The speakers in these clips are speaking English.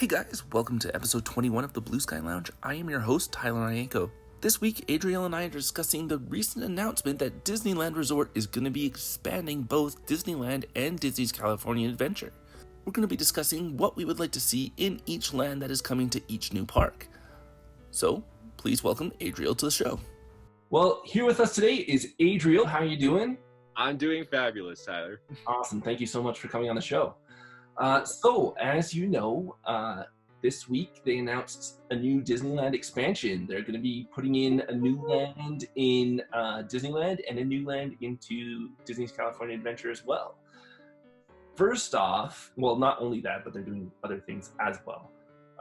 Hey guys, welcome to episode 21 of the Blue Sky Lounge. I am your host, Tyler Iantkow. This week, Adriel and I are discussing the recent announcement that Disneyland Resort is going to be expanding both Disneyland and Disney's California Adventure. We're going to be discussing what we would like to see in each land that is coming to each new park. So, please welcome Adriel to the show. Well, here with us today is Adriel. How are you doing? I'm doing fabulous, Tyler. Awesome. Thank you so much for coming on the show. So, as you know, this week they announced a new Disneyland expansion. They're going to be putting in a new land in Disneyland and a new land into Disney's California Adventure as well. First off, well, not only that, but they're doing other things as well.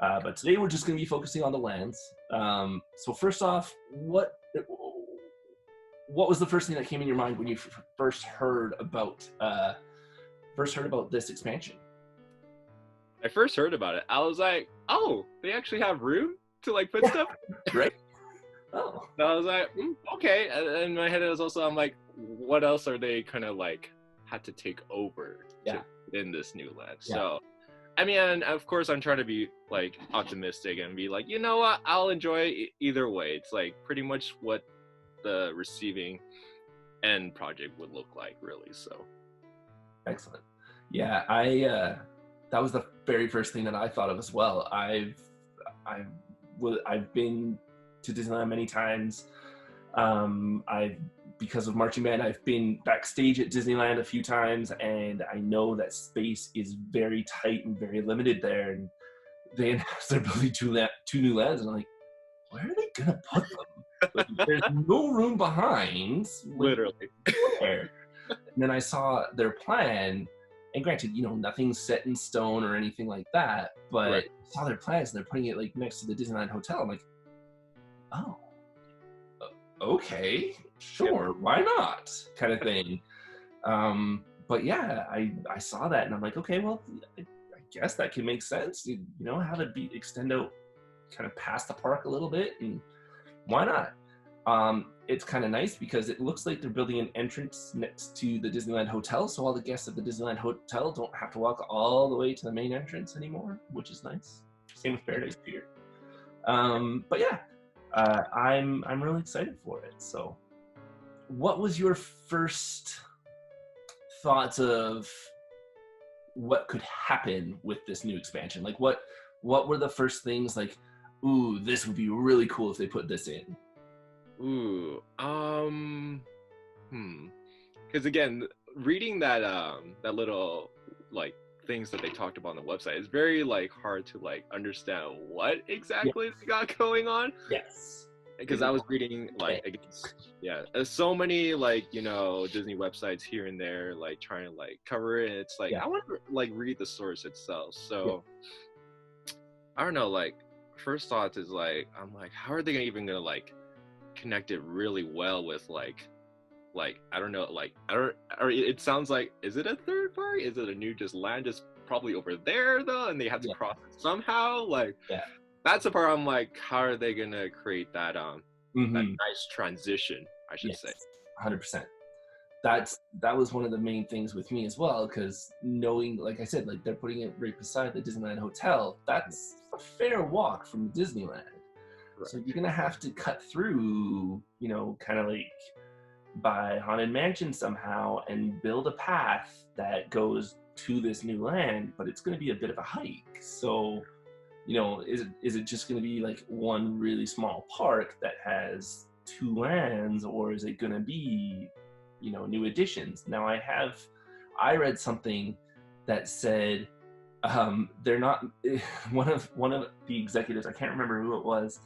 But today we're just going to be focusing on the lands. So first off, what was the first thing that came in your mind when you first heard about this expansion? I first heard about it. I was like, oh, they actually have room to like put stuff? Right? Oh. So I was like, okay. And in my head, I'm like, what else are they kind of like had to take over in this new land? Yeah. So, I mean, of course, I'm trying to be like optimistic and be like, you know what? I'll enjoy either way. It's like pretty much what the receiving end project would look like, really. So, excellent. Yeah, that was the very first thing that I thought of as well. I've been to Disneyland many times. Because of marching band, I've been backstage at Disneyland a few times, and I know that space is very tight and very limited there. And they announced they're building two new lands, and I'm like, where are they gonna put them? Like, there's no room behind. literally. Where? And then I saw their plan. And granted, nothing's set in stone or anything like that, but Right. I saw their plans and they're putting it like next to the Disneyland Hotel. I'm like, oh, okay, sure, why not? Kind of thing. But yeah, I saw that and I'm like, okay, well, I guess that can make sense. Have it extend out kind of past the park a little bit, and why not? It's kind of nice because it looks like they're building an entrance next to the Disneyland Hotel, so all the guests at the Disneyland Hotel don't have to walk all the way to the main entrance anymore, which is nice. Same with Paradise Pier. But yeah, I'm really excited for it. So, what was your first thoughts of what could happen with this new expansion? Like, what were the first things like, ooh, this would be really cool if they put this in? Ooh, because again, reading that little like things that they talked about on the website is very like hard to like understand what exactly they got going on. Yes. Because I was reading like there's so many like Disney websites here and there like trying to like cover it. It's like I want to like read the source itself. So I don't know. Like first thoughts is like I'm like, how are they even gonna like connect it really well with like I don't know, like or it sounds like, is it a third party? Is it a new just land just probably over there though, and they have to cross it somehow? Like that's the part I'm like, how are they gonna create that that nice transition, I should say. 100%. That was one of the main things with me as well, because knowing, like I said, like they're putting it right beside the Disneyland Hotel. That's a fair walk from Disneyland. So you're going to have to cut through, kind of like by Haunted Mansion somehow and build a path that goes to this new land, but it's going to be a bit of a hike. So, is it just going to be like one really small park that has two lands, or is it going to be, new additions? Now I read something that said they're not, one of the executives, I can't remember who it was,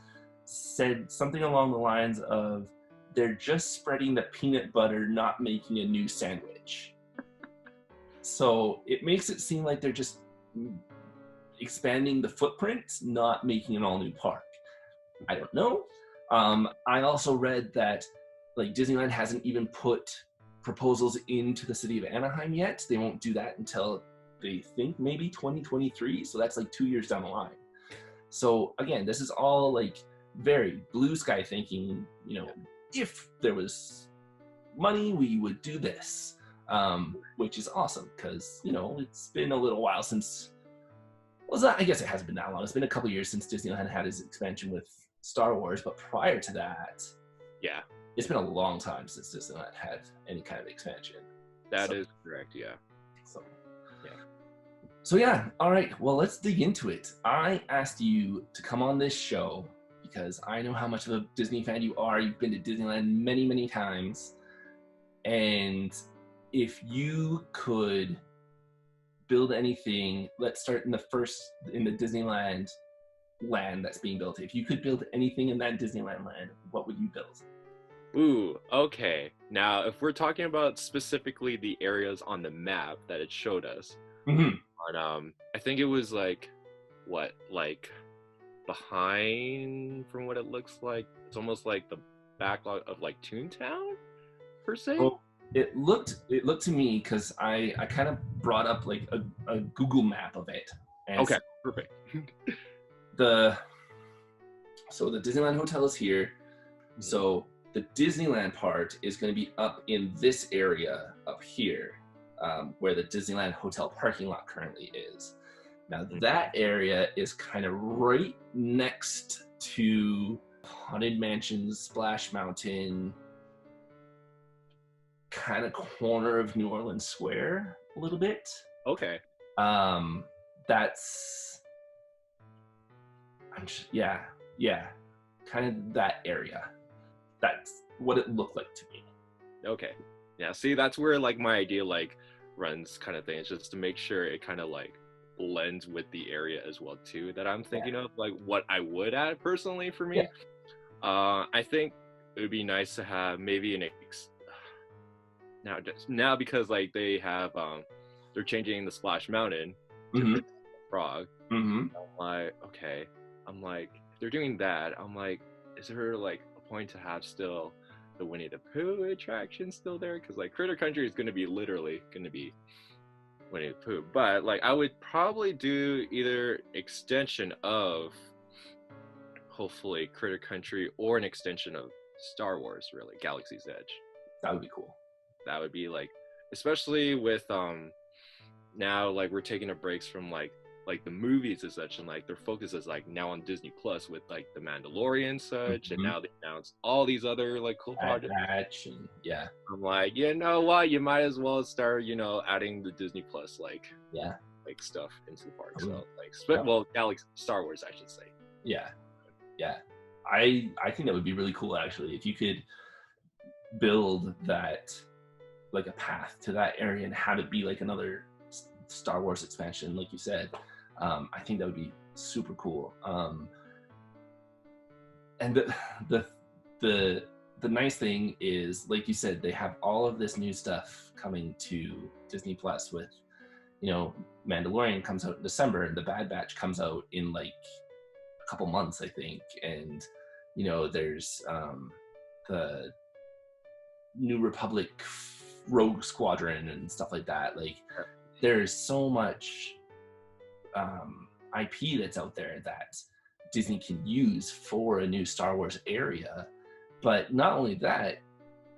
said something along the lines of, they're just spreading the peanut butter, not making a new sandwich. So it makes it seem like they're just expanding the footprint, not making an all new park. I don't know. I also read that like Disneyland hasn't even put proposals into the city of Anaheim yet. They won't do that until they think maybe 2023. So that's like 2 years down the line. So again, this is all like very blue sky thinking, if there was money, we would do this, which is awesome because, it's been a little while since I guess it hasn't been that long. It's been a couple years since Disneyland had its expansion with Star Wars, but prior to that, Yeah, it's been a long time since Disneyland had any kind of expansion. that is correct. Yeah. So, Yeah. So yeah, all right. Well, let's dig into it. I asked you to come on this show because I know how much of a Disney fan you are. You've been to Disneyland many, many times. And if you could build anything, let's start in the Disneyland land that's being built. If you could build anything in that Disneyland land, what would you build? Ooh, okay. Now, if we're talking about specifically the areas on the map that it showed us, Mm-hmm. on I think it was like behind from what it looks like. It's almost like the backlog of like Toontown per se. Well, it looked to me, because I kind of brought up like a Google map of it. And Okay, perfect. So the Disneyland Hotel is here. So the Disneyland part is going to be up in this area up here, where the Disneyland Hotel parking lot currently is. Now that area is kind of right next to Haunted Mansion's Splash Mountain, kind of corner of New Orleans Square a little bit. Okay. That's kind of that area. That's what it looked like to me. Okay. Yeah, see, that's where like my idea like runs kind of thing. It's just to make sure it kind of like blends with the area as well too that I'm thinking of, like what I would add personally for me. I think it would be nice to have maybe now because like they have they're changing the Splash Mountain to Princess Frog. I'm like if they're doing that, I'm like, is there like a point to have still the Winnie the Pooh attraction still there? Because like Critter Country is literally going to be Winnie the Pooh, but like I would probably do either extension of hopefully Critter Country or an extension of Star Wars, really Galaxy's Edge. That would be cool. That would be like, especially with now like we're taking a breaks from like the movies and such, and like their focus is like now on Disney Plus with like the Mandalorian and such, and now they announced all these other like cool projects. And, yeah, I'm like, you know what, you might as well start adding the Disney Plus like stuff into the park. So like Galaxy Star Wars, I should say. Yeah I think that would be really cool, actually, if you could build that like a path to that area and have it be like another Star Wars expansion, like you said. I think that would be super cool. And the nice thing is, like you said, they have all of this new stuff coming to Disney Plus with, Mandalorian comes out in December and the Bad Batch comes out in like a couple months, I think. And, there's the New Republic Rogue Squadron and stuff like that. Like, there's so much IP that's out there that Disney can use for a new Star Wars area. But not only that,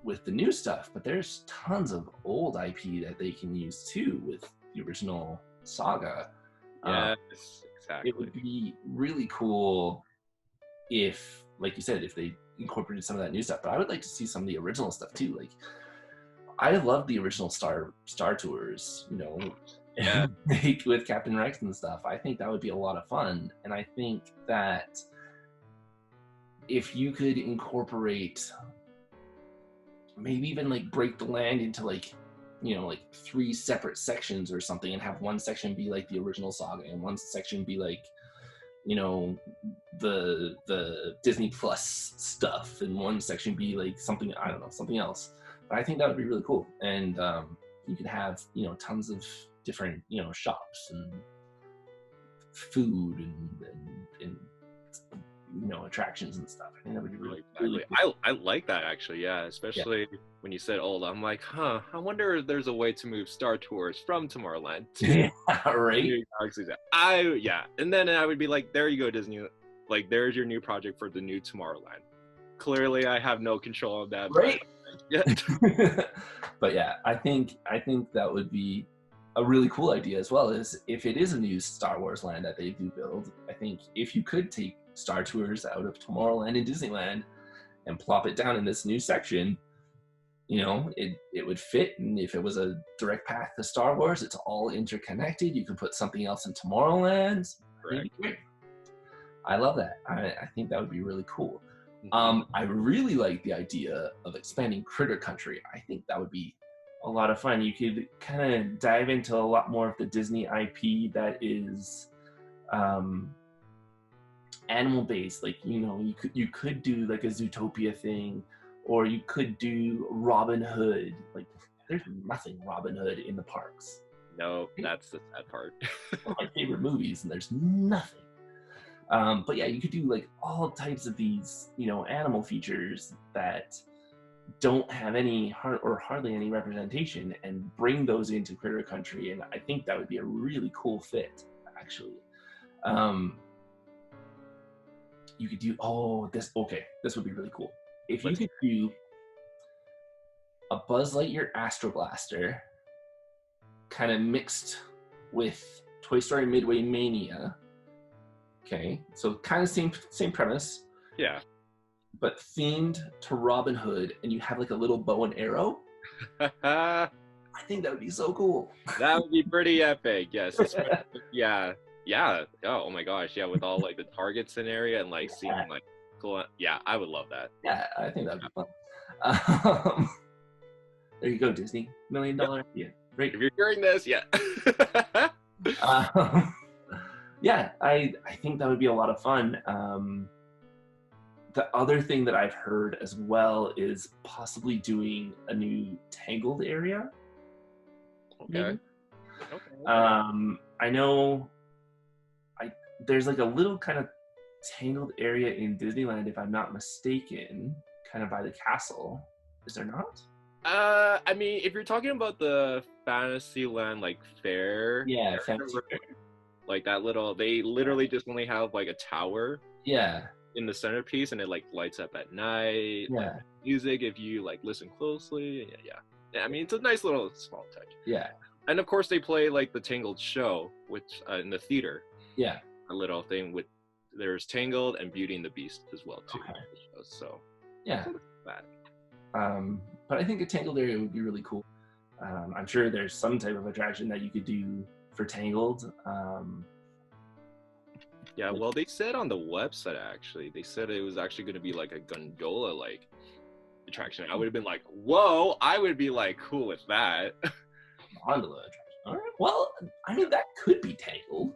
with the new stuff, but there's tons of old IP that they can use too with the original saga. Yes, exactly. It would be really cool if, like you said, if they incorporated some of that new stuff. But I would like to see some of the original stuff too. Like, I love the original Star Tours, with Captain Rex and stuff. I think that would be a lot of fun. And I think that if you could incorporate, maybe even like break the land into like 3 separate sections or something, and have one section be like the original saga and one section be like, the Disney Plus stuff, and one section be like something else. But I think that would be really cool. And you could have, tons of different, shops and food and attractions and stuff. I think that would be really cool. I like that, actually. Yeah, especially when you said old. I'm like, I wonder if there's a way to move Star Tours from Tomorrowland to right. And then I would be like, there you go, Disney. Like, there's your new project for the new Tomorrowland. Clearly, I have no control of that. Right. Yeah. But yeah, I think that would be a really cool idea as well is if it is a new Star Wars land that they do build, I think if you could take Star Tours out of Tomorrowland and Disneyland and plop it down in this new section, you know, it would fit. And if it was a direct path to Star Wars, it's all interconnected. You could put something else in Tomorrowland. Correct. I love that. I think that would be really cool. I really like the idea of expanding Critter Country. I think that would be a lot of fun. You could kind of dive into a lot more of the Disney IP that is animal based. Like, you know, you could do like a Zootopia thing, or you could do Robin Hood. Like, there's nothing Robin Hood in the parks. No, that's the sad part. One of my favorite movies, and there's nothing. But yeah, you could do like all types of these, you know, animal features that don't have any or hardly any representation, and bring those into Critter Country. And I think that would be a really cool fit, actually. You could do this would be really cool. If you could do a Buzz Lightyear Astro Blaster kind of mixed with Toy Story Midway Mania. Okay, so kind of same premise. Yeah. But themed to Robin Hood, and you have like a little bow and arrow. I think that would be so cool. That would be pretty epic. Yes. Yeah. Oh my gosh. Yeah, with all like the targets and area and like seeing like cool. Yeah, I would love that. Yeah, I think that would be fun. There you go, Disney. $1 million idea. Great. If you're hearing this, yeah. Yeah, I think that would be a lot of fun. The other thing that I've heard as well is possibly doing a new Tangled area. Okay. I know there's like a little kind of Tangled area in Disneyland, if I'm not mistaken, kind of by the castle. Is there not? I mean, if you're talking about the Fantasyland like fair, yeah, Fantasy Fair. Like that little, they literally just only have like a tower. Yeah. In the centerpiece, and it like lights up at night. Yeah. Like, music, if you like listen closely. Yeah. I mean, it's a nice little small touch. Yeah. And of course, they play like the Tangled show, which in the theater. Yeah. A little thing with there's Tangled and Beauty and the Beast as well too. Okay. So. Yeah. That. But I think a Tangled area would be really cool. I'm sure there's some type of attraction that you could do for Tangled. Yeah, well, they said on the website, actually, they said it was actually going to be like a gondola like attraction. I would have been like, whoa, I would be like cool with that. Gondola attraction. All right. Well, I mean, that could be Tangled.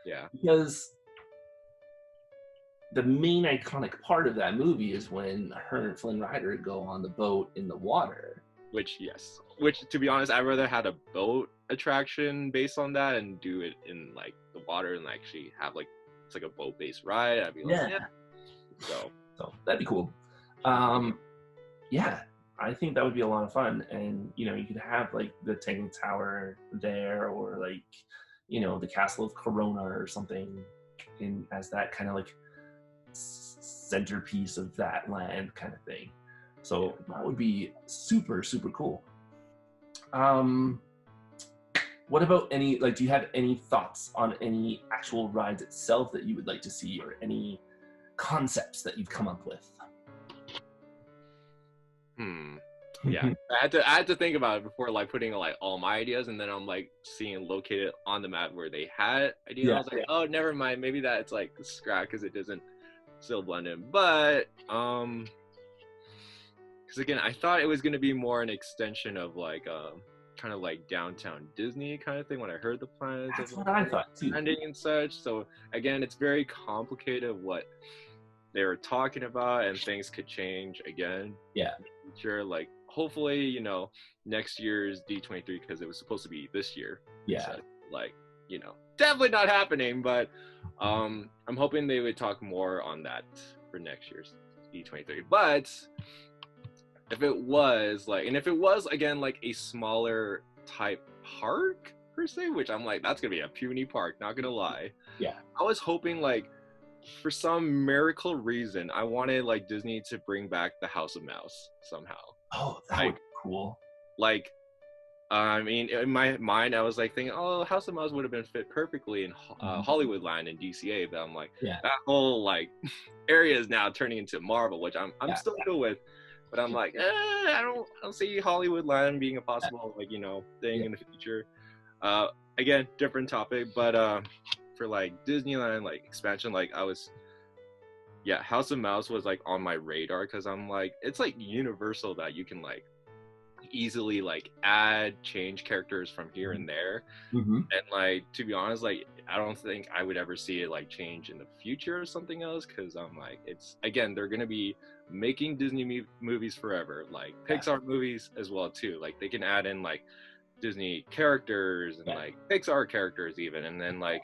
Yeah. Because the main iconic part of that movie is when her and Flynn Rider go on the boat in the water. Which, to be honest, I'd rather had a boat attraction based on that and do it in like the water and actually have like it's like a boat-based ride. I'd be like, yeah. So that'd be cool. Yeah, I think that would be a lot of fun. And you know, you could have like the Tangled Tower there, or like, you know, the Castle of Corona or something in as that kind of like centerpiece of that land kind of thing. So that would be super, super cool. What about any, like, do you have any thoughts on any actual rides itself that you would like to see, or any concepts that you've come up with? Yeah, I had to think about it before like putting like all my ideas, and then I'm like seeing located on the map where they had ideas. I was like, oh, never mind, maybe that's like scrap because it doesn't still blend in. But because again, I thought it was gonna be more an extension of like kind of like downtown Disney kind of thing when I heard the plans. That's what I thought too. Ending and such. So again, it's very complicated what they were talking about, and things could change again. Yeah. In the future, like hopefully, you know, next year's D23, because it was supposed to be this year. Yeah. So, like, you know, definitely not happening, but I'm hoping they would talk more on that for next year's D23. But if it was like, and if it was again like a smaller type park per se, which I'm like, that's gonna be a puny park, not gonna lie. Yeah. I was hoping like for some miracle reason I wanted like Disney to bring back the House of Mouse somehow. Oh, that would be cool. Like I mean, in my mind, I was like thinking, oh, House of Mouse would have been fit perfectly in Hollywood Land and DCA, but I'm like, Yeah. that whole like area is now turning into Marvel, which I'm still cool with, but I'm like, I don't see Hollywood Land being a possible like thing in the future. Again, different topic, but for like Disneyland like expansion, like House of Mouse was like on my radar because I'm like, it's like universal that you can like easily like change characters from here and there, and like to be honest, like I don't think I would ever see it like change in the future or something else, because I'm like, it's again, they're gonna be making Disney movies forever, like Pixar movies as well too, like they can add in like Disney characters and like Pixar characters even, and then like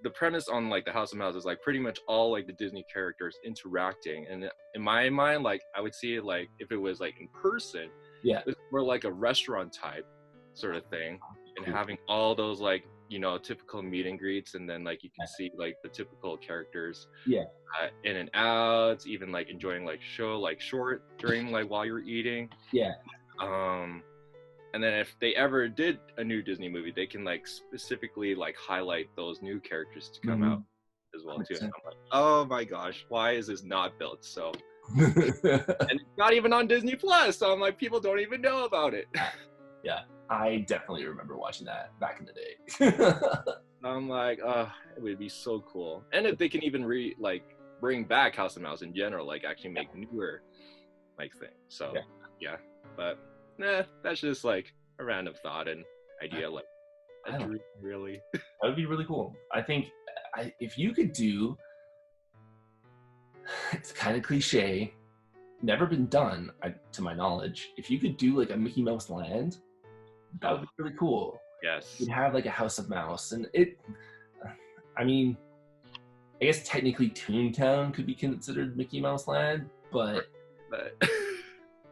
the premise on like the House of Mouse is like pretty much all like the Disney characters interacting, and in my mind, like I would see it like if it was like in person, it's more like a restaurant type sort of thing, and having all those like typical meet and greets, and then like you can see like the typical characters in and out, even like enjoying like short during like while you're eating. And then if they ever did a new Disney movie, they can like specifically like highlight those new characters to come out as well too. And I'm like, oh my gosh, why is this not built? So and it's not even on Disney Plus, so I'm like, people don't even know about it. Yeah, I definitely remember watching that back in the day. I'm like, it would be so cool. And if they can even bring back House of Mouse in general, like actually make newer like things. So but that's just like a random thought and idea, like a dream, really. That would be really cool. I think if you could do, it's kind of cliche, never been done to my knowledge, if you could do like a Mickey Mouse land, that would be really cool. Yes. You'd have like a House of Mouse, and I mean, I guess technically Toontown could be considered Mickey Mouse land, but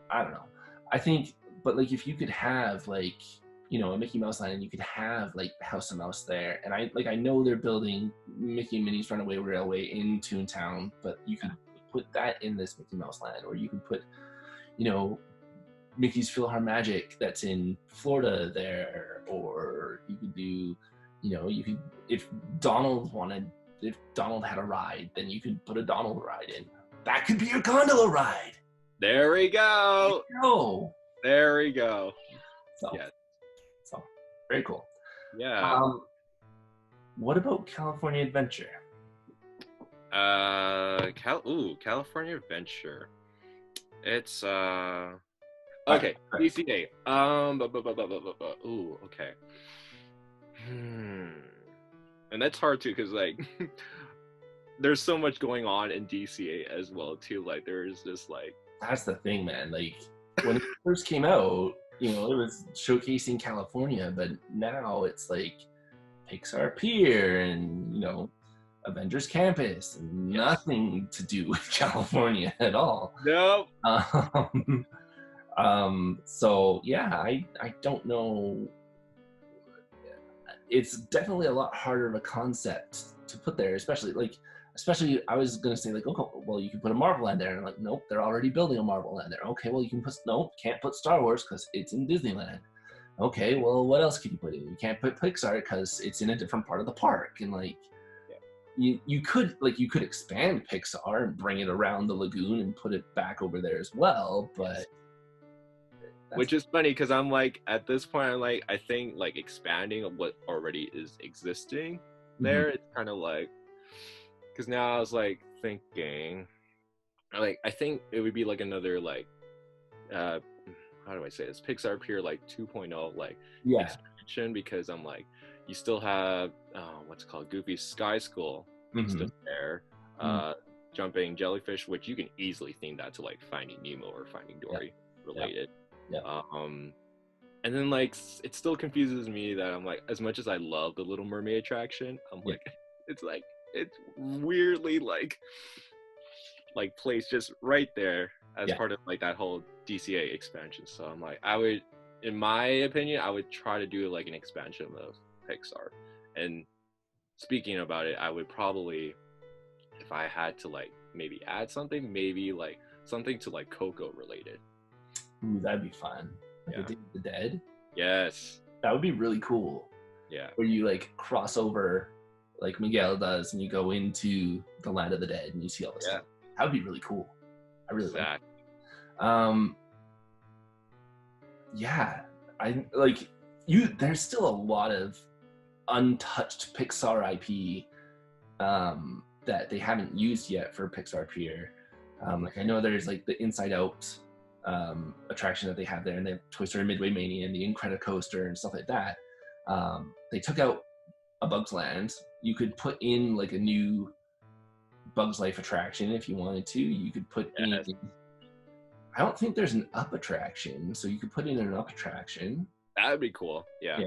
I don't know. I think, but like if you could have like, a Mickey Mouse land, and you could have like House of Mouse there, and I know they're building Mickey and Minnie's Runaway Railway in Toontown, but you could put that in this Mickey Mouse land, or you could put, Mickey's PhilharMagic that's in Florida there, or you could do, you could, if Donald had a ride, then you could put a Donald ride in. That could be your gondola ride. There we go. There we go. So very cool. Yeah. What about California Adventure? California Adventure. It's okay. DCA. Okay. And that's hard too, because like there's so much going on in DCA as well too. Like there's just like, that's the thing, man. Like when it first came out, it was showcasing California, but now it's like Pixar Pier and Avengers Campus, and nothing to do with California at all. Nope. So yeah, I don't know. It's definitely a lot harder of a concept to put there, especially I was gonna say like, okay, well you can put a Marvel land there, and I'm like, nope, they're already building a Marvel land there. Okay, well you can can't put Star Wars because it's in Disneyland. Okay, well what else can you put in? You can't put Pixar because it's in a different part of the park, and like you could expand Pixar and bring it around the lagoon and put it back over there as well, but which is funny because I'm like, at this point I'm like, I think like expanding of what already is existing there, it's kind of like, because now I was like thinking, like I think it would be like another like how do I say this, Pixar Pier like 2.0 like expansion, because I'm like, you still have what's it called, Goofy's Sky School still there, jumping jellyfish, which you can easily theme that to like Finding Nemo or Finding Dory related. And then like it still confuses me that I'm like, as much as I love the Little Mermaid attraction, I'm like, it's like, it's weirdly like placed just right there as part of like that whole DCA expansion. So I'm like, in my opinion, I would try to do like an expansion of Pixar. And speaking about it, I would probably, if I had to like maybe add something, maybe like something to like Coco related. Ooh, that'd be fun. Like the Day of the Dead. Yes. That would be really cool. Yeah. Where you like cross over like Miguel does and you go into the land of the dead and you see all this stuff. That would be really cool. I really like it. Yeah. I like you there's still a lot of untouched Pixar IP that they haven't used yet for Pixar Pier. Like I know there's like the Inside Out attraction that they have there, and they have Toy Story Midway Mania and the Incredicoaster and stuff like that. They took out A Bug's Land. You could put in like a new Bug's Life attraction if you wanted to. You could put in. I don't think there's an Up attraction, so you could put in an Up attraction. That would be cool. Yeah.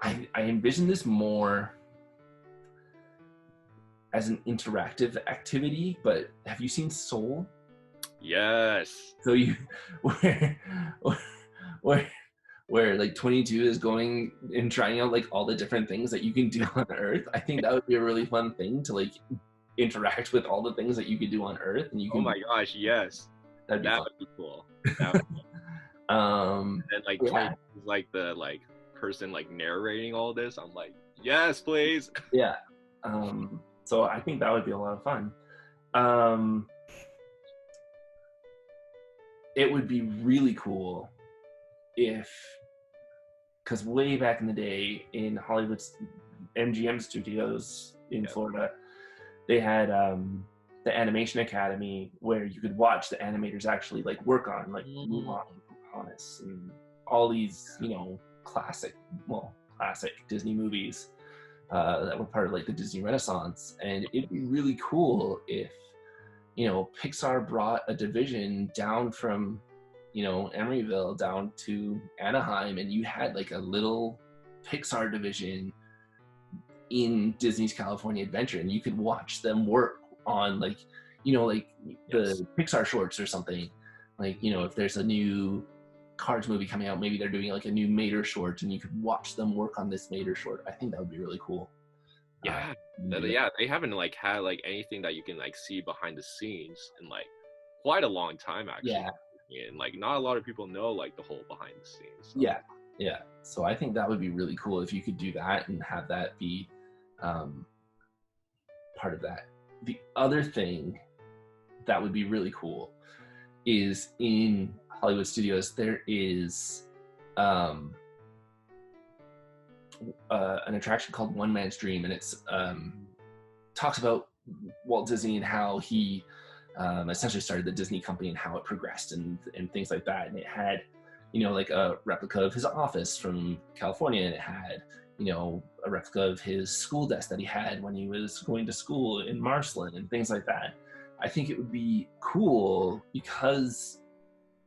I envision this more as an interactive activity, but have you seen Soul? Yes. So you where like 22 is going and trying out like all the different things that you can do on Earth. I think that would be a really fun thing to like interact with all the things that you could do on Earth, and you can. Oh my gosh, yes. That would be cool. That would be cool. And like 22 is like the like person like narrating all this. I'm like, yes, please. Yeah. So I think that would be a lot of fun. It would be really cool if, because way back in the day in Hollywood's MGM Studios in Florida, they had the Animation Academy where you could watch the animators actually like work on like Mulan and Pocahontas and all these, you know, classic Disney movies that were part of like the Disney Renaissance. And it'd be really cool if, you know, Pixar brought a division down from, you know, Emeryville down to Anaheim, and you had like a little Pixar division in Disney's California Adventure, and you could watch them work on like, you know, like the Pixar shorts or something. Like, you know, if there's a new Cars movie coming out, maybe they're doing like a new Mater short, and you could watch them work on this Mater short. I think that would be really cool. They haven't like had like anything that you can like see behind the scenes in like quite a long time actually. And like not a lot of people know like the whole behind the scenes. So. So I think that would be really cool if you could do that and have that be part of that. The other thing that would be really cool is in Hollywood Studios there is an attraction called One Man's Dream, and it's talks about Walt Disney and how he essentially started the Disney company and how it progressed and things like that. And it had, you know, like a replica of his office from California, and it had, you know, a replica of his school desk that he had when he was going to school in Marceline and things like that. I think it would be cool because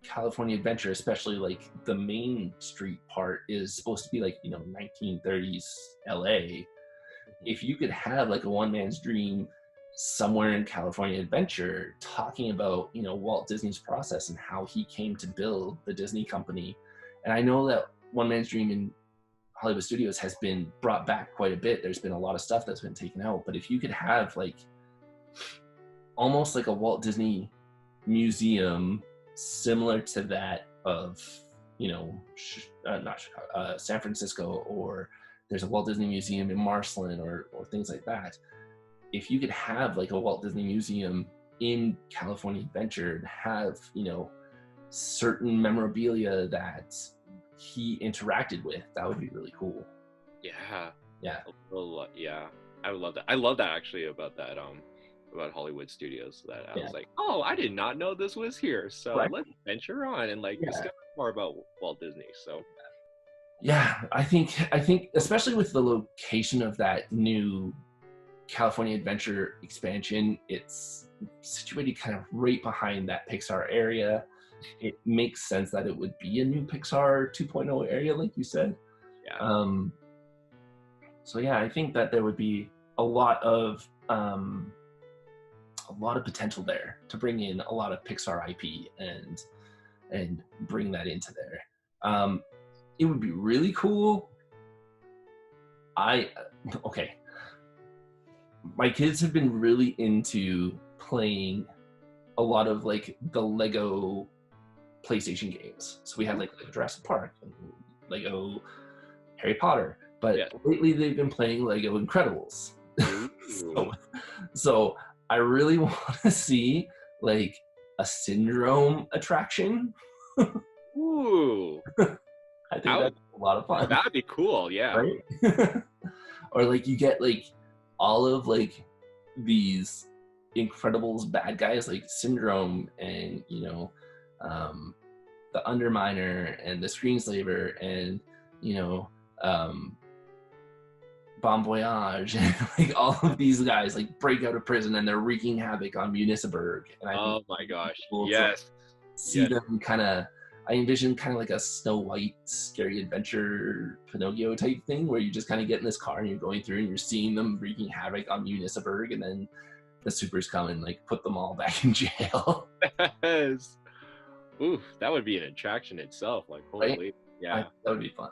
California Adventure, especially like the Main Street part, is supposed to be like, you know, 1930s LA. If you could have like a One Man's Dream somewhere in California Adventure talking about, you know, Walt Disney's process and how he came to build the Disney company. And I know that One Man's Dream in Hollywood Studios has been brought back quite a bit. There's been a lot of stuff that's been taken out, but if you could have like almost like a Walt Disney museum similar to that of, you know, not Chicago, San Francisco, or there's a Walt Disney Museum in Marceline or things like that. If you could have like a Walt Disney Museum in California Adventure and have, you know, certain memorabilia that he interacted with, that would be really cool. Yeah. I would love that. I love that actually about that about Hollywood Studios, that I was like, oh, I did not know this was here, so let's venture on and like discover more about Walt Disney. So I think especially with the location of that new California Adventure expansion, it's situated kind of right behind that Pixar area. It makes sense that it would be a new Pixar 2.0 area, like you said. I think that there would be a lot of potential there to bring in a lot of Pixar IP and bring that into there. It would be really cool. My kids have been really into playing a lot of like the Lego PlayStation games. So we had like Jurassic Park, and Lego Harry Potter. But lately they've been playing Lego Incredibles. so I really want to see like a Syndrome attraction. Ooh. I think that's a lot of fun. That'd be cool, yeah. Right? Or like you get like all of like these Incredibles bad guys like Syndrome and the Underminer and the Screenslaver and Bon Voyage and like all of these guys like break out of prison and they're wreaking havoc on Munissaburg. And oh my gosh, cool yes. See them kind of. I envision kind of like a Snow White scary adventure Pinocchio type thing where you just kind of get in this car and you're going through and you're seeing them wreaking havoc on Munissaburg, and then the supers come and like put them all back in jail. Yes. Ooh, that would be an attraction itself. Like, holy, right? Yeah. That would be fun.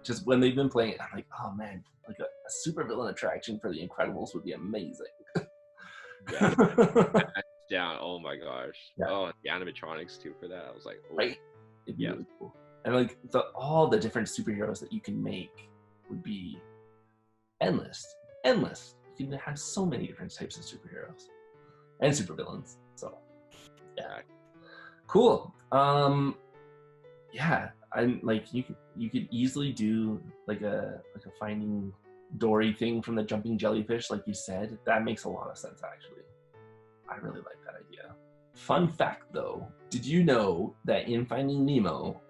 Just when they've been playing it, I'm like, oh man, like a supervillain attraction for the Incredibles would be amazing. Yeah. Yeah. Oh my gosh. Yeah. Oh, the animatronics too for that. I was like, oh. Right. It'd be really cool. And like all the different superheroes that you can make would be endless. You can have so many different types of superheroes and supervillains. So, yeah. Cool. Yeah. I'm like you could easily do like a Finding Dory thing from the Jumping Jellyfish, like you said. That makes a lot of sense actually. I really like that idea. Fun fact though, did you know that in Finding Nemo,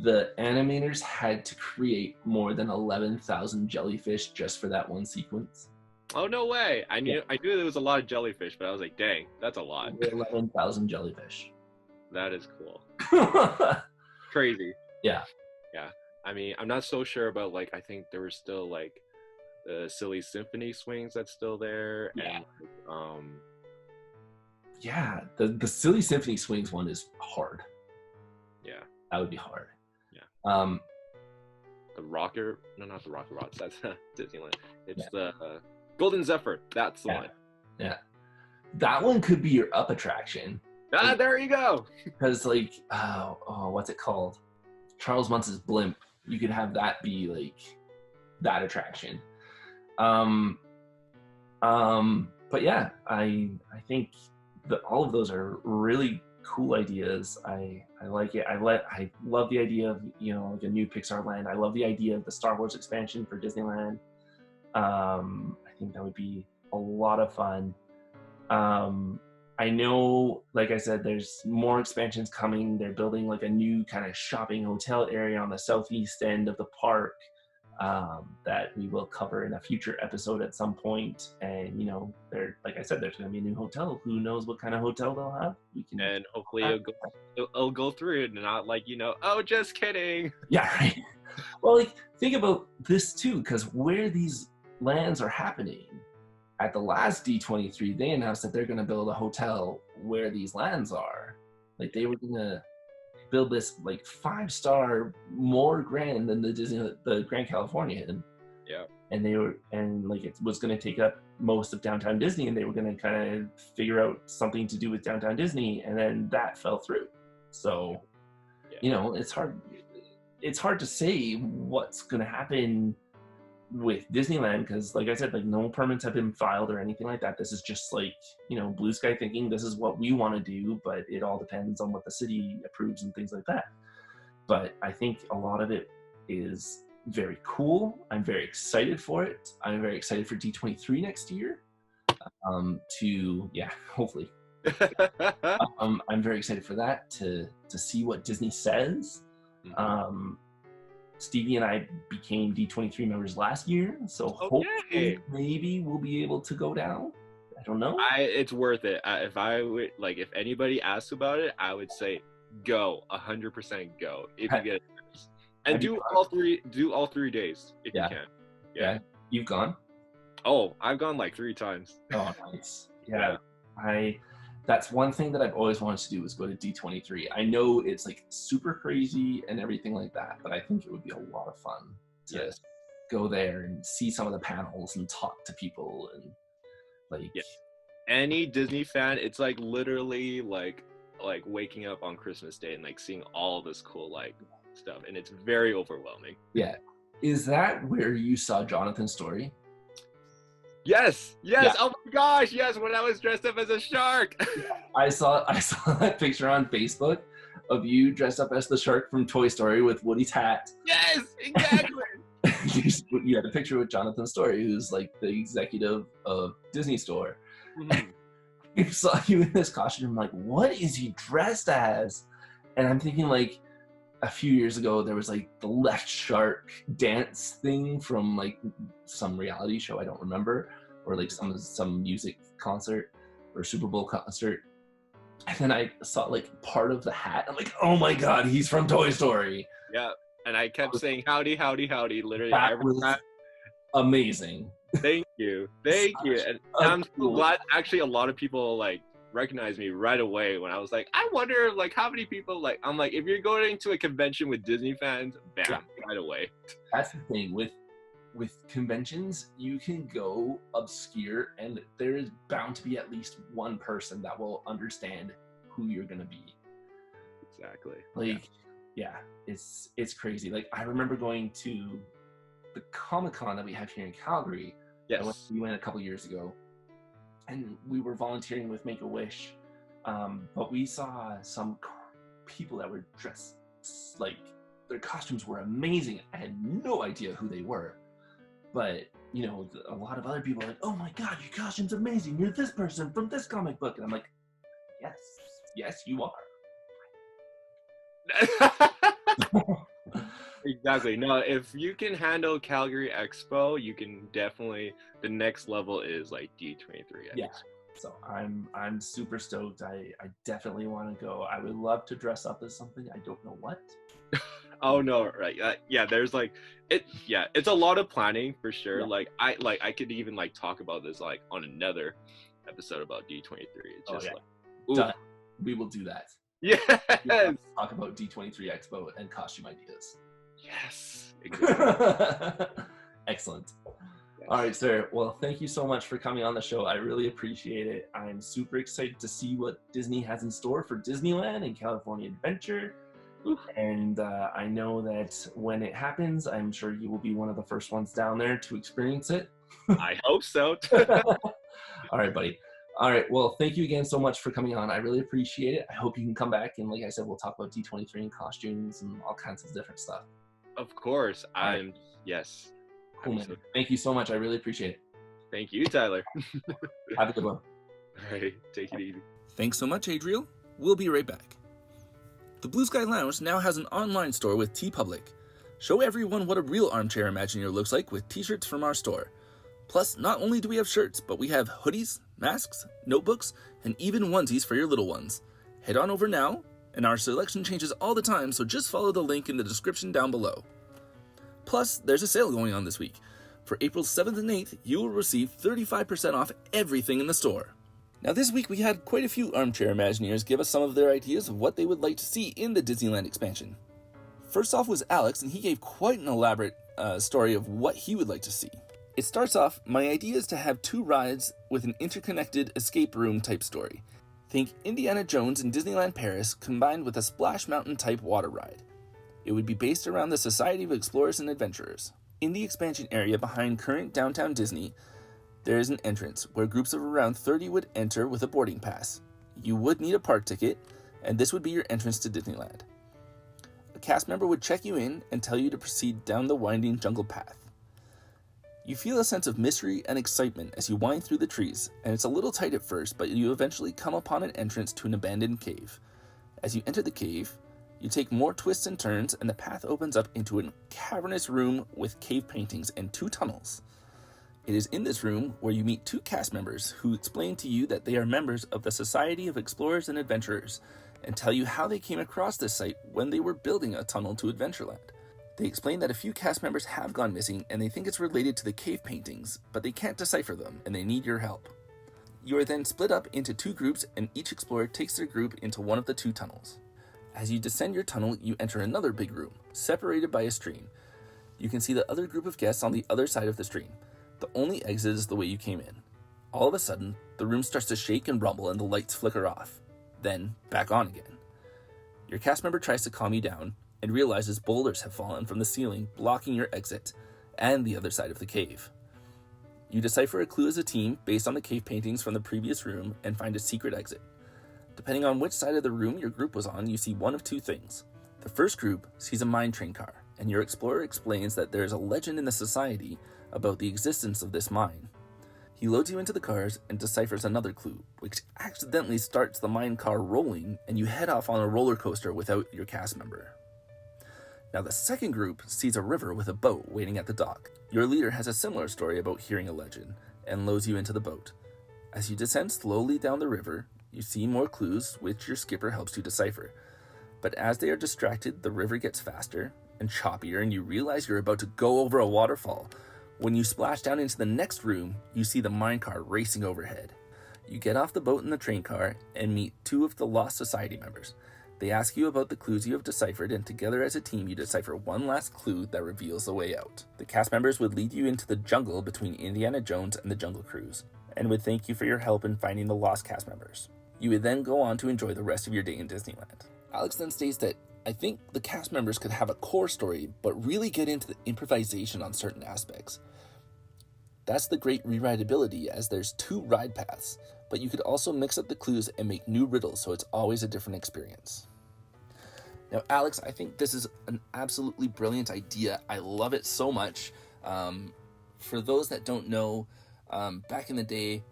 the animators had to create more than 11,000 jellyfish just for that one sequence? Oh, no way. I knew there was a lot of jellyfish, but I was like, dang, that's a lot. 11,000 jellyfish. That is cool. Crazy. Yeah. Yeah. I mean, I'm not so sure about like, I think there were still like the Silly Symphony swings that's still there. Yeah. And, yeah, the Silly Symphony swings one is hard. Yeah. That would be hard. Yeah. The rocker, no, not the Rocket Rods. That's Disneyland. It's the Golden Zephyr. That's the one. Yeah. That one could be your up attraction. Ah, there you go. Because like, what's it called? Charles Muntz's Blimp. You could have that be like that attraction. But yeah, I think that all of those are really cool ideas. I like it. I love the idea of like a new Pixar land. I love the idea of the Star Wars expansion for Disneyland. I think that would be a lot of fun. I know, like I said, there's more expansions coming. They're building like a new kind of shopping hotel area on the southeast end of the park that we will cover in a future episode at some point. And like I said, there's going to be a new hotel. Who knows what kind of hotel they'll have? And hopefully it'll go through and not like oh, just kidding. Yeah, right. Well, like think about this too, because where these lands are happening. At the last D23, they announced that they're going to build a hotel where these lands are. Like they were going to build this like 5-star, more grand than the Grand Californian. Yeah. And it was going to take up most of downtown Disney, and they were going to kind of figure out something to do with downtown Disney, and then that fell through. So, it's hard. It's hard to say what's going to happen with Disneyland, because like I said, like no permits have been filed or anything like that. This is just like blue sky thinking. This is what we want to do, but it all depends on what the city approves and things like that. But I think a lot of it is very cool. I'm very excited for it. I'm very excited for D23 next year. Hopefully. I'm very excited for that to see what Disney says. Stevie and I became D23 members last year, so hopefully maybe we'll be able to go down. I don't know. It's worth it. If anybody asks about it, I would say go 100% go if you get it. And do all 3 days if you can. Yeah. You've gone? Oh, I've gone like 3 times. Oh, nice. Yeah. That's one thing that I've always wanted to do is go to D23. I know it's like super crazy and everything like that, but I think it would be a lot of fun to go there and see some of the panels and talk to people and like. Yeah. Any Disney fan, it's like literally like like waking up on Christmas Day and like seeing all this cool like stuff, and it's very overwhelming. Yeah. Is that where you saw Jonathan's story? Yes. Yeah. Oh my gosh, yes, when I was dressed up as a shark. I saw that picture on Facebook of you dressed up as the shark from Toy Story with Woody's hat. Yes, exactly. You had a picture with Jonathan Story, who's like the executive of Disney Store. Mhm. I saw you in this costume. I'm like, what is he dressed as? And I'm thinking like a few years ago there was like the left shark dance thing from like some reality show I don't remember, or like some music concert or Super Bowl concert. And then I saw like part of the hat. I'm like, oh my god, he's from Toy Story. Yeah, and I kept saying howdy, howdy, howdy, literally That every was time. amazing. Thank you. And I'm so glad actually a lot of people like recognized me right away when I was like, I wonder like how many people like, I'm like, if you're going to a convention with Disney fans, bam, Yeah. right away. That's the thing with conventions, you can go obscure and there is bound to be at least one person that will understand who you're gonna be. Exactly. Like, yeah, it's crazy. Like I remember going to the Comic-Con that we have here in Calgary. Yes. We went a couple years ago, and we were volunteering with Make-A-Wish, but we saw some people that were dressed like their costumes were amazing. I had no idea who they were, but you know, a lot of other people are like, "Oh my god, your costume's amazing! You're this person from this comic book," and I'm like, "Yes, you are." Exactly. No, if you can handle Calgary Expo, you can definitely. The next level is like D23. Yeah. So I'm super stoked. I definitely want to go. I would love to dress up as something. I don't know what. Oh no, right? Yeah, there's like it. Yeah, it's a lot of planning for sure. Yeah. I could even like talk about this like on another episode about D23. It's just like, ooh. Done. We will do that. Yes. We'll talk about D23 Expo and costume ideas. Yes. Exactly. Excellent. Yes. All right, sir. Well, thank you so much for coming on the show. I really appreciate it. I'm super excited to see what Disney has in store for Disneyland and California Adventure. And I know that when it happens, I'm sure you will be one of the first ones down there to experience it. I hope so. All right, buddy. All right. Well, thank you again so much for coming on. I really appreciate it. I hope you can come back. And like I said, we'll talk about D23 and costumes and all kinds of different stuff. Of course. Yes. Cool, man. Thank you so much. I really appreciate it. Thank you, Tyler. Have a good one. All right. Take it easy. Thanks so much, Adriel. We'll be right back. The Blue Sky Lounge now has an online store with TeePublic. Show everyone what a real armchair Imagineer looks like with t-shirts from our store. Plus, not only do we have shirts, but we have hoodies, masks, notebooks, and even onesies for your little ones. Head on over now, and our selection changes all the time, so just follow the link in the description down below. Plus, there's a sale going on this week. For April 7th and 8th, you will receive 35% off everything in the store. Now this week we had quite a few armchair Imagineers give us some of their ideas of what they would like to see in the Disneyland expansion. First off was Alex, and he gave quite an elaborate story of what he would like to see. It starts off, my idea is to have 2 rides with an interconnected escape room type story. Think Indiana Jones and Disneyland Paris combined with a Splash Mountain type water ride. It would be based around the Society of Explorers and Adventurers. In the expansion area behind current downtown Disney, there is an entrance where groups of around 30 would enter with a boarding pass. You would need a park ticket, and this would be your entrance to Disneyland. A cast member would check you in and tell you to proceed down the winding jungle path. You feel a sense of mystery and excitement as you wind through the trees, and it's a little tight at first, but you eventually come upon an entrance to an abandoned cave. As you enter the cave, you take more twists and turns, and the path opens up into a cavernous room with cave paintings and 2 tunnels. It is in this room where you meet 2 cast members who explain to you that they are members of the Society of Explorers and Adventurers and tell you how they came across this site when they were building a tunnel to Adventureland. They explain that a few cast members have gone missing and they think it's related to the cave paintings, but they can't decipher them and they need your help. You are then split up into 2 groups and each explorer takes their group into one of the 2 tunnels. As you descend your tunnel, you enter another big room, separated by a stream. You can see the other group of guests on the other side of the stream. The only exit is the way you came in. All of a sudden, the room starts to shake and rumble and the lights flicker off. then back on again. Your cast member tries to calm you down and realizes boulders have fallen from the ceiling, blocking your exit and the other side of the cave. You decipher a clue as a team based on the cave paintings from the previous room and find a secret exit. Depending on which side of the room your group was on, you see one of two things. The first group sees a mine train car, and your explorer explains that there is a legend in the society about the existence of this mine. He loads you into the cars and deciphers another clue, which accidentally starts the mine car rolling, and you head off on a roller coaster without your cast member. Now the second group sees a river with a boat waiting at the dock. Your leader has a similar story about hearing a legend, and loads you into the boat. As you descend slowly down the river, you see more clues which your skipper helps you decipher. But as they are distracted, the river gets faster and choppier, and you realize you're about to go over a waterfall. When you splash down into the next room, you see the minecart racing overhead. You get off the boat in the train car and meet two of the Lost Society members. They ask you about the clues you have deciphered, and together as a team you decipher one last clue that reveals the way out. The cast members would lead you into the jungle between Indiana Jones and the Jungle Cruise, and would thank you for your help in finding the lost cast members. You would then go on to enjoy the rest of your day in Disneyland. Alex then states that, I think the cast members could have a core story, but really get into the improvisation on certain aspects. That's the great rewritability, as there's 2 ride paths, but you could also mix up the clues and make new riddles, so it's always a different experience. Now, Alex, I think this is an absolutely brilliant idea. I love it so much. For those that don't know, back in the day,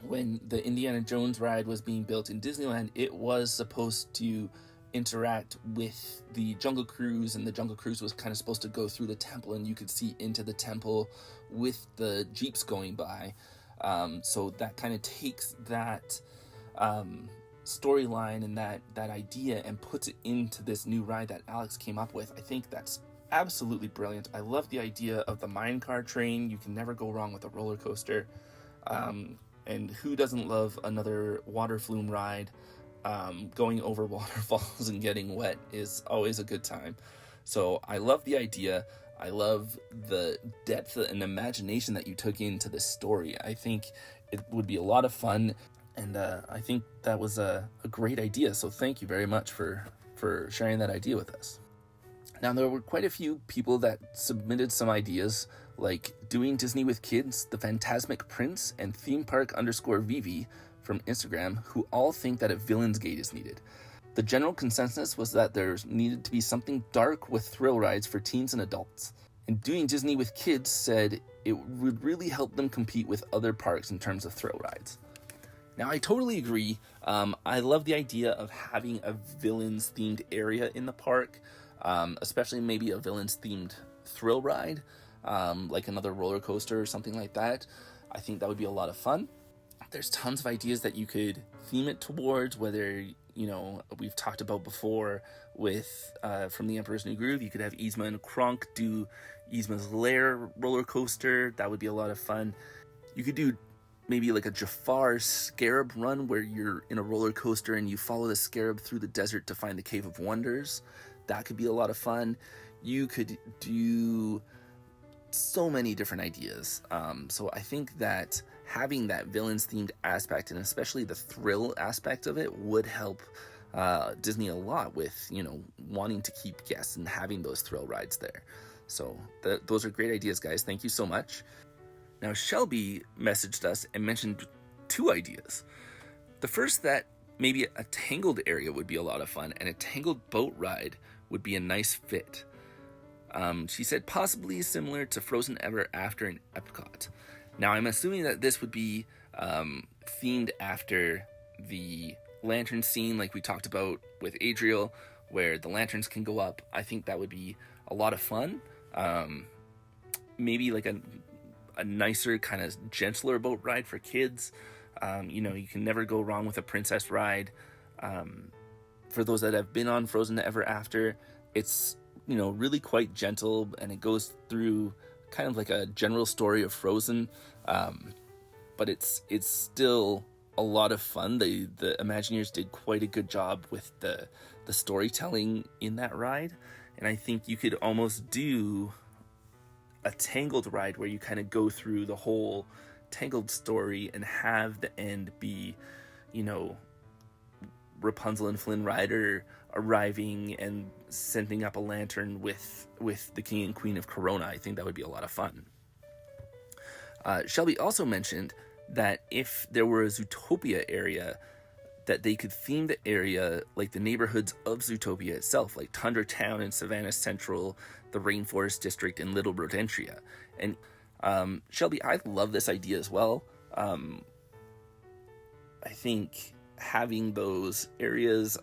when the Indiana Jones ride was being built in Disneyland, it was supposed to interact with the Jungle Cruise, and the Jungle Cruise was kind of supposed to go through the temple, and you could see into the temple with the jeeps going by. So that kind of takes that storyline and that idea and puts it into this new ride that Alex came up with. I think that's absolutely brilliant. I love the idea of the minecart train. You can never go wrong with a roller coaster. And who doesn't love another water flume ride? Going over waterfalls and getting wet is always a good time. So I love the idea. I love the depth and imagination that you took into this story. I think it would be a lot of fun, and I think that was a great idea. So thank you very much for sharing that idea with us. Now, there were quite a few people that submitted some ideas, like Doing Disney with Kids, The Phantasmic Prince, and Theme Park _Vivi from Instagram, who all think that a villain's gate is needed. The general consensus was that there needed to be something dark with thrill rides for teens and adults. And Doing Disney with Kids said it would really help them compete with other parks in terms of thrill rides. Now, I totally agree. I love the idea of having a villains themed area in the park, especially maybe a villains themed thrill ride, like another roller coaster or something like that. I think that would be a lot of fun. There's tons of ideas that you could theme it towards, whether, we've talked about before with from the Emperor's New Groove, you could have Yzma and Kronk do Yzma's Lair roller coaster. That would be a lot of fun. You could do maybe like a Jafar Scarab run where you're in a roller coaster and you follow the Scarab through the desert to find the Cave of Wonders. That could be a lot of fun. You could do so many different ideas. So I think that having that villains themed aspect, and especially the thrill aspect of it, would help Disney a lot with, wanting to keep guests and having those thrill rides there. So those are great ideas, guys. Thank you so much. Now, Shelby messaged us and mentioned 2 ideas. The first, that maybe a Tangled Area would be a lot of fun, and a Tangled boat ride would be a nice fit. She said possibly similar to Frozen Ever After in Epcot. Now, I'm assuming that this would be themed after the lantern scene like we talked about with Adriel, where the lanterns can go up. I think that would be a lot of fun. Maybe like a nicer, kind of gentler boat ride for kids. You can never go wrong with a princess ride. For those that have been on Frozen Ever After, it's, really quite gentle, and it goes through kind of like a general story of Frozen. But it's still a lot of fun. The Imagineers did quite a good job with the storytelling in that ride. And I think you could almost do a Tangled ride where you kind of go through the whole Tangled story and have the end be, Rapunzel and Flynn Rider arriving and sending up a lantern with the King and Queen of Corona. I think that would be a lot of fun. Shelby also mentioned that if there were a Zootopia area, that they could theme the area like the neighborhoods of Zootopia itself, like Tundra Town and Savannah Central, the Rainforest District, and Little Rodentia. And Shelby, I love this idea as well. I think having those areas,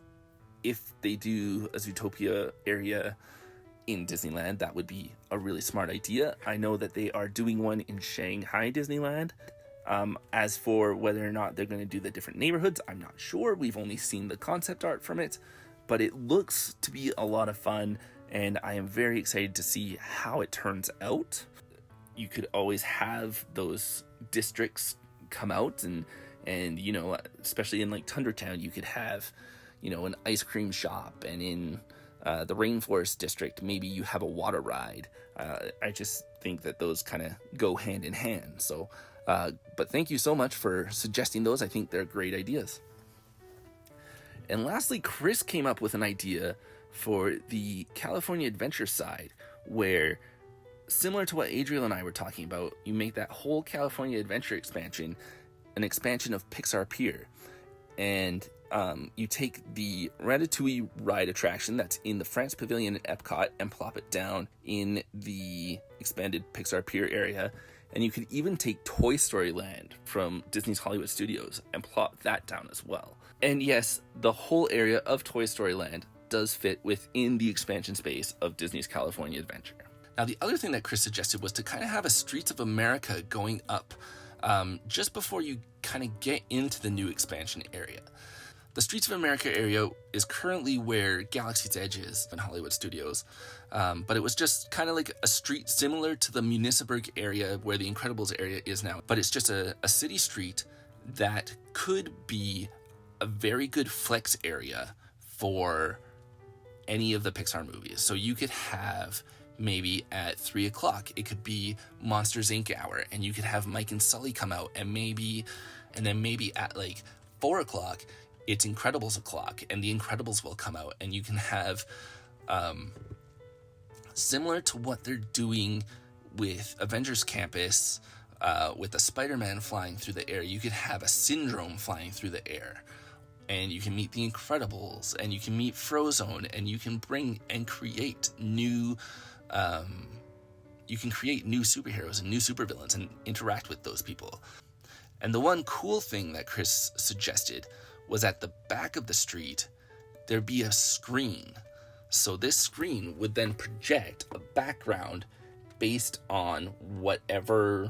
if they do a Zootopia area in Disneyland, that would be a really smart idea. I know that they are doing one in Shanghai Disneyland. As for whether or not they're going to do the different neighborhoods, I'm not sure. We've only seen the concept art from it, but it looks to be a lot of fun, and I am very excited to see how it turns out. You could always have those districts come out, and you know, especially in like Tundra Town, you could have, you know, an ice cream shop, and in the Rainforest District, maybe you have a water ride. I just think that those kind of go hand in hand. So, but thank you so much for suggesting those. I think they're great ideas. And lastly, Chris came up with an idea for the California Adventure side, where, similar to what Adriel and I were talking about, you make that whole California Adventure expansion an expansion of Pixar Pier. And you take the Ratatouille ride attraction that's in the France Pavilion at Epcot and plop it down in the expanded Pixar Pier area. And you could even take Toy Story Land from Disney's Hollywood Studios and plop that down as well. And yes, the whole area of Toy Story Land does fit within the expansion space of Disney's California Adventure. Now, the other thing that Chris suggested was to kind of have a Streets of America going up just before you kind of get into the new expansion area. The Streets of America area is currently where Galaxy's Edge is in Hollywood Studios, but it was just kind of like a street similar to the Munisburg area where the Incredibles area is now. But it's just a city street that could be a very good flex area for any of the Pixar movies. So you could have maybe at 3 o'clock, it could be Monsters Inc. hour, and you could have Mike and Sully come out, and then maybe at like 4 o'clock, it's Incredibles o'clock, and the Incredibles will come out, and you can have, similar to what they're doing with Avengers Campus, with the Spider-Man flying through the air, you could have a Syndrome flying through the air, and you can meet the Incredibles, and you can meet Frozone, and you can bring and create new, superheroes and new supervillains and interact with those people. And the one cool thing that Chris suggested was at the back of the street, there'd be a screen. So this screen would then project a background based on whatever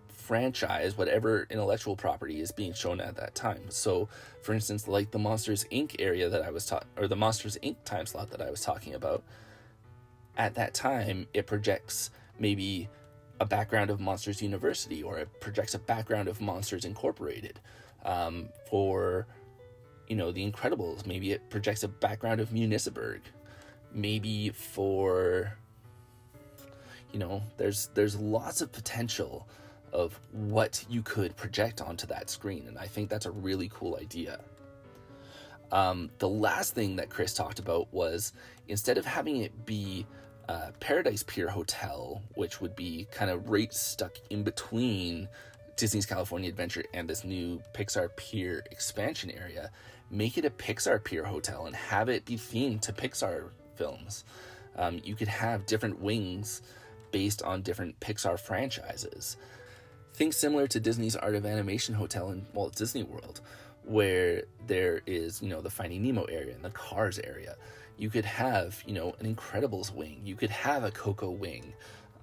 franchise, whatever intellectual property is being shown at that time. So, for instance, like the Monsters Inc. area that I was or the Monsters Inc. time slot that I was talking about, at that time, it projects maybe a background of Monsters University, or it projects a background of Monsters Incorporated. For, you know, the Incredibles, maybe it projects a background of Munisburg. Maybe for, you know, there's lots of potential of what you could project onto that screen, and I think that's a really cool idea. The last thing that Chris talked about was, instead of having it be Paradise Pier Hotel, which would be kind of right stuck in between Disney's California Adventure and this new Pixar Pier expansion area, make it a Pixar Pier Hotel and have it be themed to Pixar films. You could have different wings based on different Pixar franchises. Think similar to Disney's Art of Animation Hotel in Walt Disney World, where there is, you know, the Finding Nemo area and the Cars area. You could have, you know, an Incredibles wing. You could have a Coco wing.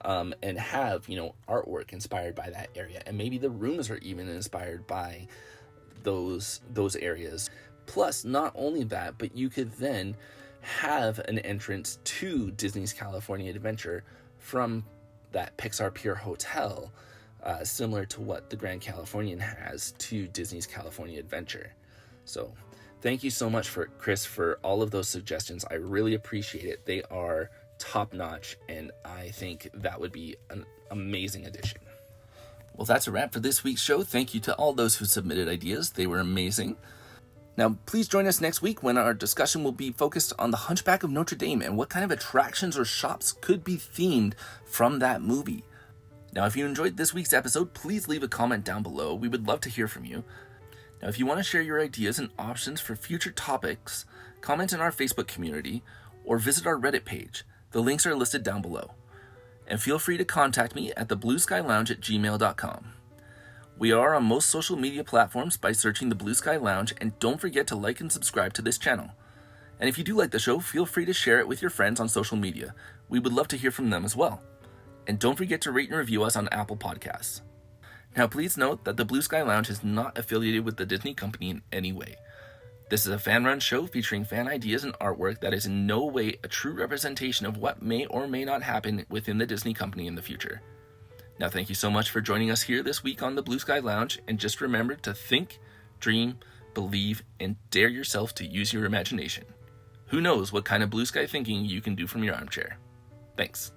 And have, you know, artwork inspired by that area, and maybe the rooms are even inspired by those areas. Plus, not only that, but you could then have an entrance to Disney's California Adventure from that Pixar Pier Hotel, similar to what the Grand Californian has to Disney's California Adventure. So, thank you so much for Chris for all of those suggestions. I really appreciate it. They are top-notch, and I think that would be an amazing addition. Well, that's a wrap for this week's show. Thank you to all those who submitted ideas. They were amazing. Now, please join us next week when our discussion will be focused on The Hunchback of Notre Dame and what kind of attractions or shops could be themed from that movie. Now, if you enjoyed this week's episode, please leave a comment down below. We would love to hear from you. Now, if you want to share your ideas and options for future topics, comment in our Facebook community or visit our Reddit page. The links are listed down below. And feel free to contact me at theblueskylounge@gmail.com. We are on most social media platforms by searching The Blue Sky Lounge, and don't forget to like and subscribe to this channel. And if you do like the show, feel free to share it with your friends on social media. We would love to hear from them as well. And don't forget to rate and review us on Apple Podcasts. Now, please note that The Blue Sky Lounge is not affiliated with the Disney company in any way. This is a fan-run show featuring fan ideas and artwork that is in no way a true representation of what may or may not happen within the Disney company in the future. Now, thank you so much for joining us here this week on the Blue Sky Lounge, and just remember to think, dream, believe, and dare yourself to use your imagination. Who knows what kind of blue sky thinking you can do from your armchair. Thanks.